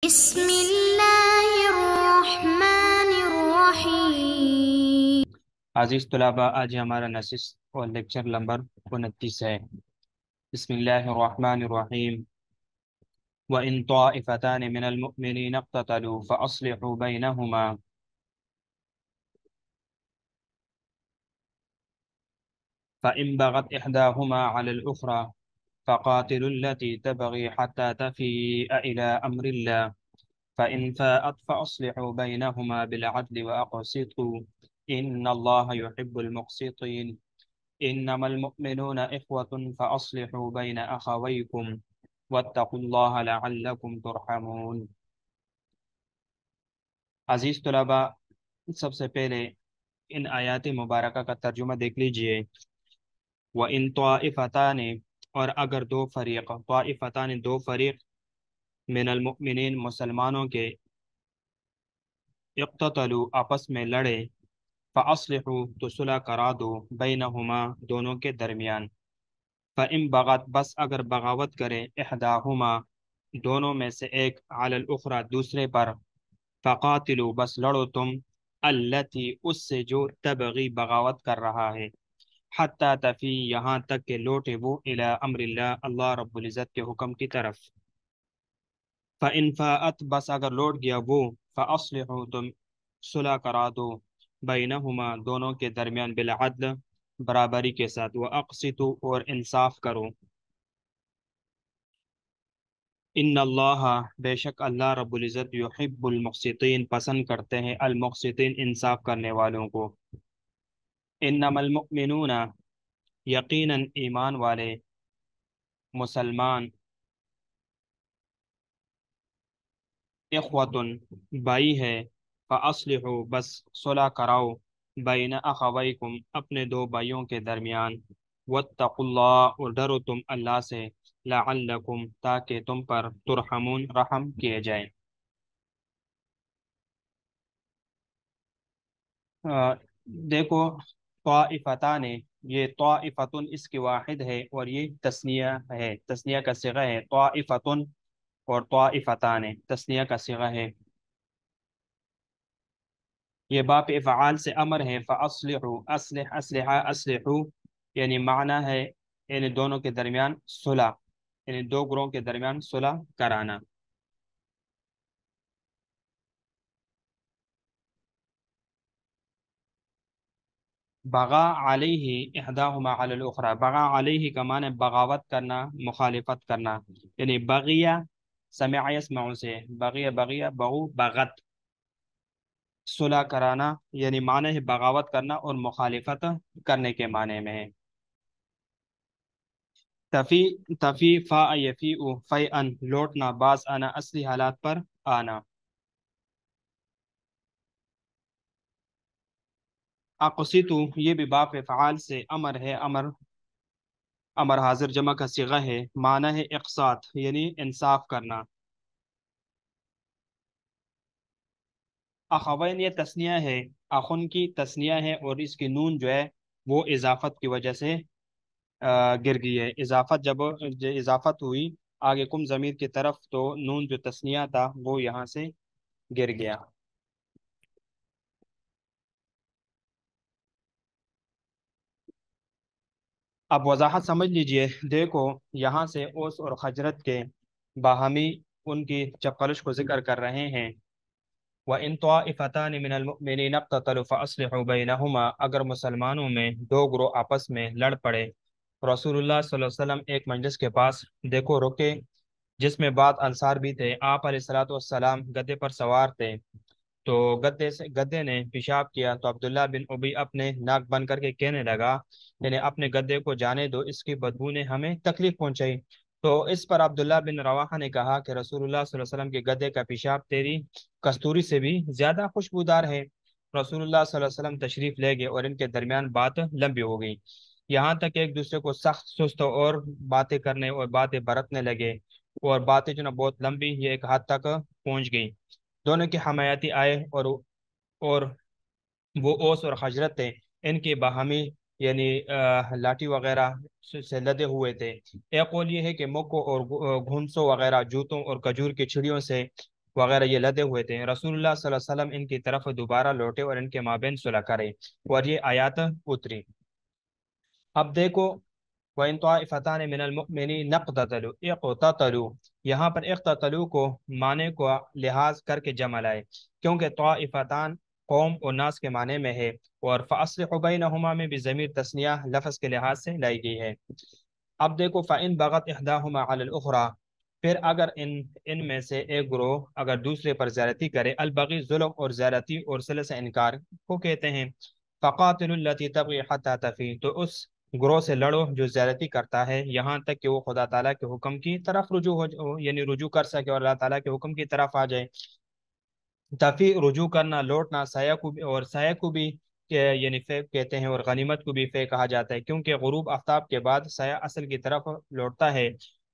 بسم اللہ الرحمن الرحیم۔ عزیز طلباء، آج ہمارا نشست اور لیکچر نمبر 29 ہے۔ بسم اللہ الرحمن الرحیم۔ وَإِن طَائِفَتَانِ مِنَ الْمُؤْمِنِينَ اقْتَتَلُوا فَأَصْلِحُوا بَيْنَهُمَا فَإِن بَغَتْ إِحْدَاهُمَا عَلَى الْأُخْرَى فَقَاتِلُوا الَّتِي تَبْغِي حَتَّى تَفِيءَ إِلَى أَمْرِ اللَّهِ فَإِن فَاءَتْ فَأَصْلِحُوا بَيْنَهُمَا بِالْعَدْلِ وَأَقْسِطُوا إِنَّ اللَّهَ يُحِبُّ الْمُقْسِطِينَ إنما المؤمنون إخوة فأصلحوا بين أخويكم واتقوا الله لعلكم ترحمون۔ عزیز طلباء، سب سے پہلے ان آیات مبارکہ کا ترجمہ دیکھ لیجئے۔ وَإِن طَائِفَتَانِ، اور اگر دو فریق، طائفتان دو فریق، من المؤمنین مسلمانوں کے، اقتتلوا آپس میں لڑے، فَأَصْلِحُوا تو صلح کرا دو، بینہما دونوں کے درمیان، فَإِن بغت بس اگر بغاوت کرے، احداہما دونوں میں سے ایک، علی الاخری دوسرے پر، فقاتلوا بس لڑو تم، التی اس سے جو تبغی بغاوت کر رہا ہے، حتی تفی یہاں تک کہ لوٹے وہ الی امر اللہ اللہ رب العزت کے حکم کی طرف، فَإِن فاءت بس اگر لوٹ گیا وہ، فَأَصْلِحُوا تم صلح کرا دو، بینہما دونوں کے درمیان، بالعدل برابری کے ساتھ، وَأَقْسِطُوا اور انصاف کرو، ان اللہ بے شک اللہ رب العزت، یحب المقسطین پسند کرتے ہیں، المقسطین انصاف کرنے والوں کو۔ انما المؤمنون یقیناً ایمان والے مسلمان، اخوتن بھائی ہے، فاصلحوا بس صلح کراؤ، بین اخویکم اپنے دو بھائیوں کے درمیان، واتقوا اللہ اور ڈرو تم اللہ سے، لعلکم تاکہ تم پر ترحمون رحم کیے جائیں۔ دیکھو، طائفتان، یہ طائفتن اس کی واحد ہے اور یہ تثنیہ ہے، تثنیہ کا صیغہ ہے، طائفتن اور طائفتان تثنیہ کا صیغہ ہے۔ یہ باب افعال سے امر ہے، فاصلحوا اصلح اصلحہ اصلحوا، یعنی معنی ہے یعنی دونوں کے درمیان صلح، یعنی دو گروہوں کے درمیان صلح کرانا۔ بغا علیہ احداہما علی الاخری، بغا علیہ کا معنی بغاوت کرنا، مخالفت کرنا، یعنی بغیہ سمع یسمع سے، بغیہ بغیہ بغو بغت، صلح کرانا یعنی معنی ہے بغاوت کرنا اور مخالفت کرنے کے معنی میں ہے۔ تفی تفی فا یفیء فیئن لوٹنا، باز آنا اصلی حالات پر آنا۔ اقسطو یہ بھی باب افعال سے امر ہے، امر حاضر جمع کا صیغہ ہے، معنی ہے اقساط یعنی انصاف کرنا۔ اخوین یہ تثنیہ ہے، اخن کی تثنیہ ہے اور اس کی نون جو ہے وہ اضافت کی وجہ سے گر گئی ہے۔ اضافت جب اضافت ہوئی آگے کم ضمیر کی طرف تو نون جو تثنیہ تھا وہ یہاں سے گر گیا۔ اب وضاحت سمجھ لیجئے، دیکھو یہاں سے اوس اور خجرت کے باہمی ان کی چپقلش کو ذکر کر رہے ہیں۔ وَإِن طَائِفَتَانِ مِنَ الْمُؤْمِنِينَ اقْتَتَلُوا فَأَصْلِحُوا بَيْنَهُمَا، اگر مسلمانوں میں دو گروہ آپس میں لڑ پڑے، رسول اللہ صلی اللہ علیہ وسلم ایک مجلس کے پاس دیکھو رکے جس میں بعض انصار بھی تھے، آپ علیہ الصلوۃ والسلام گدے پر سوار تھے، تو گدے نے پیشاب کیا تو عبداللہ بن ابی اپنے ناک بند کر کے کہنے لگا، یعنی اپنے گدے کو جانے دو، اس کی بدبو نے ہمیں تکلیف پہنچائی۔ تو اس پر عبداللہ بن رواحہ نے کہا کہ رسول اللہ صلی اللہ علیہ وسلم کے گدے کا پیشاب تیری کستوری سے بھی زیادہ خوشبودار ہے۔ رسول اللہ صلی اللہ علیہ وسلم تشریف لے گئے اور ان کے درمیان بات لمبی ہو گئی، یہاں تک ایک دوسرے کو سخت سست اور باتیں کرنے اور باتیں برتنے لگے، اور باتیں جو نا بہت لمبی، یہ ایک حد تک پہنچ گئی۔ دونوں کے حمایتی آئے اور وہ اوس اور خجرت تھے، ان کے باہمی یعنی لاٹھی وغیرہ سے لدے ہوئے تھے۔ ایک قول یہ ہے کہ مکوں اور گھنسوں وغیرہ، جوتوں اور کھجور کی چھڑیوں سے وغیرہ یہ لدے ہوئے تھے، رسول اللہ صلی اللہ علیہ وسلم ان کی طرف دوبارہ لوٹے اور ان کے مابین صلح کرے، اور یہ آیات اتری۔ اب دیکھو، وَإِن طَائِفَتَانِ مِنَ الْمُؤْمِنِينَ اقْتَتَلُوا، اقتتلوا، یہاں پر اقتتلوا کو معنی کو لحاظ کر کے جمع لائے، کیونکہ طائفتان قوم اور ناس کے معنی میں ہے، اور فَأَصْلِحُوا بَيْنَهُمَا میں بھی ضمیر تثنیہ لفظ کے لحاظ سے لائی گئی ہے۔ اب دیکھو، فَإِن بَغَتْ إِحْدَاهُمَا عَلَى الْأُخْرَى، پھر اگر ان میں سے ایک گروہ اگر دوسرے پر زیادتی کرے، البغی ظلم اور زیادتی اور صلح سے انکار کو کہتے ہیں، فَقَاتِلُوا الَّتِي تَبْغِي حَتَّى تَفِيءَ، تو اس گروہ سے لڑو جو زیادتی کرتا ہے یہاں تک کہ وہ خدا تعالیٰ کے حکم کی طرف رجوع یعنی رجوع کر سکے اور اللہ تعالیٰ کے حکم کی طرف آ جائے۔ تفی رجوع کرنا، لوٹنا، سایہ کو بھی، اور سایہ کو بھی یعنی فے کہتے ہیں، اور غنیمت کو بھی فے کہا جاتا ہے، کیونکہ غروب آفتاب کے بعد سایہ اصل کی طرف لوٹتا ہے،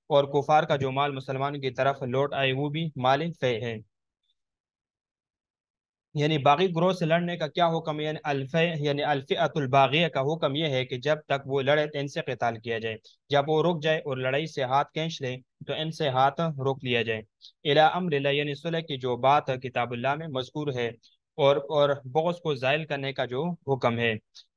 اور کفار کا جو مال مسلمان کی طرف لوٹ آئے وہ بھی مال فے ہے۔ یعنی باغی گروہ سے لڑنے کا کیا حکم ہے؟ یعنی الفئۃ الباغیہ کا حکم یہ ہے کہ جب تک وہ لڑے تو ان سے قتال کیا جائے، جب وہ رک جائے اور لڑائی سے ہاتھ کھینچ لے تو ان سے ہاتھ روک لیا جائے۔ الی امر اللہ، یعنی صلح کی جو بات کتاب اللہ میں مذکور ہے، اور بغض کو زائل کرنے کا جو حکم ہے۔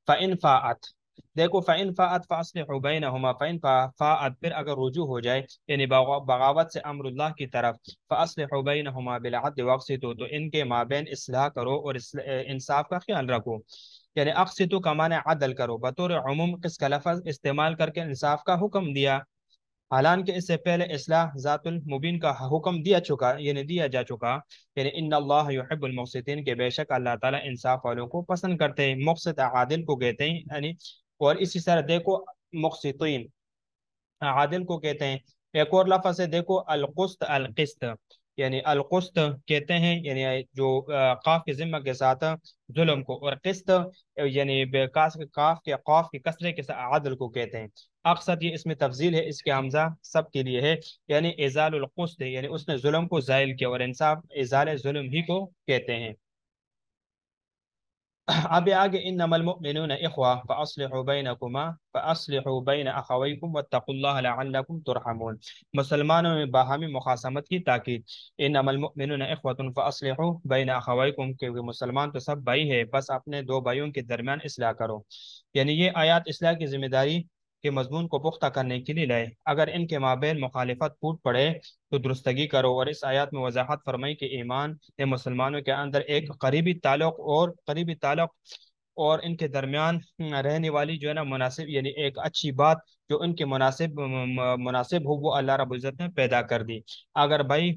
فَإِن فَاءَتْ، دیکھو، فَإِن فَاءَتْ فَأَصْلِحُوا بَيْنَهُمَا، فَإِن فَاءَتْ پھر اگر رجوع ہو جائے یعنی بغاوت سے امر اللہ کی طرف، فَأَصْلِحُوا بَيْنَهُمَا بِالْعَدْلِ وَأَقْسِطُوا، تو ان کے مابین اصلاح کرو اور انصاف کا خیال رکھو، یعنی اقسطوا کا معنی عدل کرو، بطور عموم کس کا لفظ استعمال کر کے انصاف کا حکم دیا، حالانکہ اس سے پہلے اصلاح ذات المبین کا حکم دیا جا چکا، یعنی ان اللہ یحب المقسطین، کے بے شک اللہ تعالیٰ انصاف والوں کو پسند کرتے ہیں، مقسط عادل کو کہتے ہیں، یعنی اور اسی طرح دیکھو مقسطین عادل کو کہتے ہیں۔ ایک اور لفظ ہے، دیکھو القسط، القسط یعنی القسط کہتے ہیں، یعنی جو قاف کے ذمہ کے ساتھ ظلم کو، اور قسط یعنی قاف کے کسرے کے ساتھ عدل کو کہتے ہیں۔ اقسط یہ اس میں تفضیل ہے، اس کے حمزہ سب کے لیے ہے، یعنی ازال القسط، یعنی اس نے ظلم کو زائل کیا، اور انصاف ازال ظلم ہی کو کہتے ہیں۔ اب آگے، انما المؤمنون اخوہ فاصلحوا بین اخویکم واتقوا اللہ لعلکم ترحمون، مسلمانوں میں باہمی مخاصمت کی تاکید۔ انما المؤمنون اخوۃ فاصلحوا بین اخویکم، کہ مسلمان تو سب بھائی ہے، بس اپنے دو بھائیوں کے درمیان اصلاح کرو، یعنی یہ آیات اصلاح کی ذمہ داری کے مضمون کو پختہ کرنے کے لیے لائے۔ اگر ان کے مابین مخالفت پھوٹ پڑے تو درستگی کرو، اور اس آیات میں وضاحت فرمائی کہ ایمان مسلمانوں کے اندر ایک قریبی تعلق اور ان کے درمیان رہنے والی جو ہے نا مناسب، یعنی ایک اچھی بات جو ان کے مناسب ہو، وہ اللہ رب العزت نے پیدا کر دی۔ اگر بھائی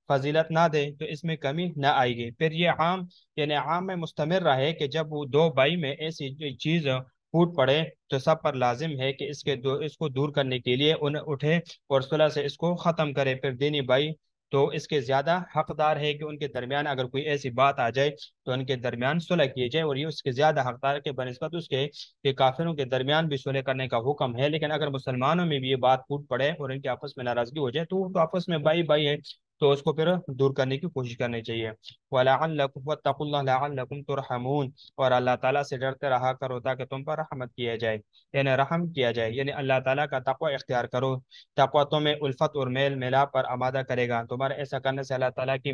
فضیلت نہ دے تو اس میں کمی نہ آئے گی، پھر یہ عام میں مستمر رہے کہ جب وہ دو بھائی میں ایسی چیز پھوٹ پڑے تو سب پر لازم ہے کہ اس کو دور کرنے کے لیے اٹھے اور صلح سے اس کو ختم کرے۔ پھر دینی بھائی تو اس کے زیادہ حقدار ہے کہ ان کے درمیان اگر کوئی ایسی بات آ جائے تو ان کے درمیان صلح کیے جائے، اور یہ اس کے زیادہ حقدار کے بنسبت اس کے کہ کافروں کے درمیان بھی صلح کرنے کا حکم ہے۔ لیکن اگر مسلمانوں میں بھی یہ بات پھوٹ پڑے اور ان کے آپس میں ناراضگی ہو جائے تو وہ تو آپس میں بھائی ہے، تو اس کو پھر دور کرنے کی کوشش کرنی چاہیے۔ وَلَعَلَّكُمْ وَاتَّقُوا اللَّهَ لَعَلَّكُمْ تُرْحَمُونَ، اور اللہ تعالیٰ سے ڈرتے رہا کرو تاکہ تم پر رحمت کیا جائے، یعنی رحم کیا جائے، یعنی اللہ تعالیٰ کا تقوی اختیار کرو، تقوی تمہیں الفت اور میل میلاپ پر آمادہ کرے گا، تمہارے ایسا کرنے سے اللہ تعالیٰ کی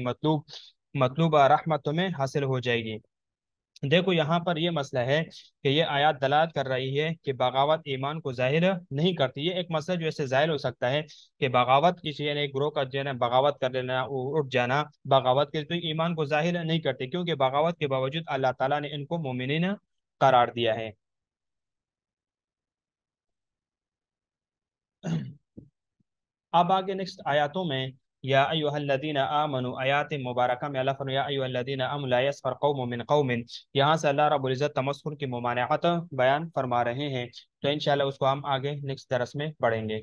مطلوبہ رحمت تمہیں حاصل ہو جائے گی۔ دیکھو، یہاں پر یہ مسئلہ ہے کہ یہ آیات دلالت کر رہی ہے کہ بغاوت ایمان کو ظاہر نہیں کرتی۔ یہ ایک مسئلہ جو ایسے ظاہر ہو سکتا ہے کہ بغاوت کسی یعنی گروہ کا جو ہے نا بغاوت کر لینا، اٹھ جانا بغاوت کے، تو ایمان کو ظاہر نہیں کرتی، کیونکہ بغاوت کے باوجود اللہ تعالیٰ نے ان کو مومنین قرار دیا ہے۔ اب آگے نیکسٹ آیاتوں میں یا ایھا الذین آمنوا، آیات مبارکہ میں اللہ فرمایا یا ایھا الذین آمنوا لا یسخر قوم من قوم، یہاں سے اللہ رب العزت تمسخر کی ممانعت بیان فرما رہے ہیں، تو انشاءاللہ اس کو ہم آگے نیکسٹ درس میں پڑھیں گے۔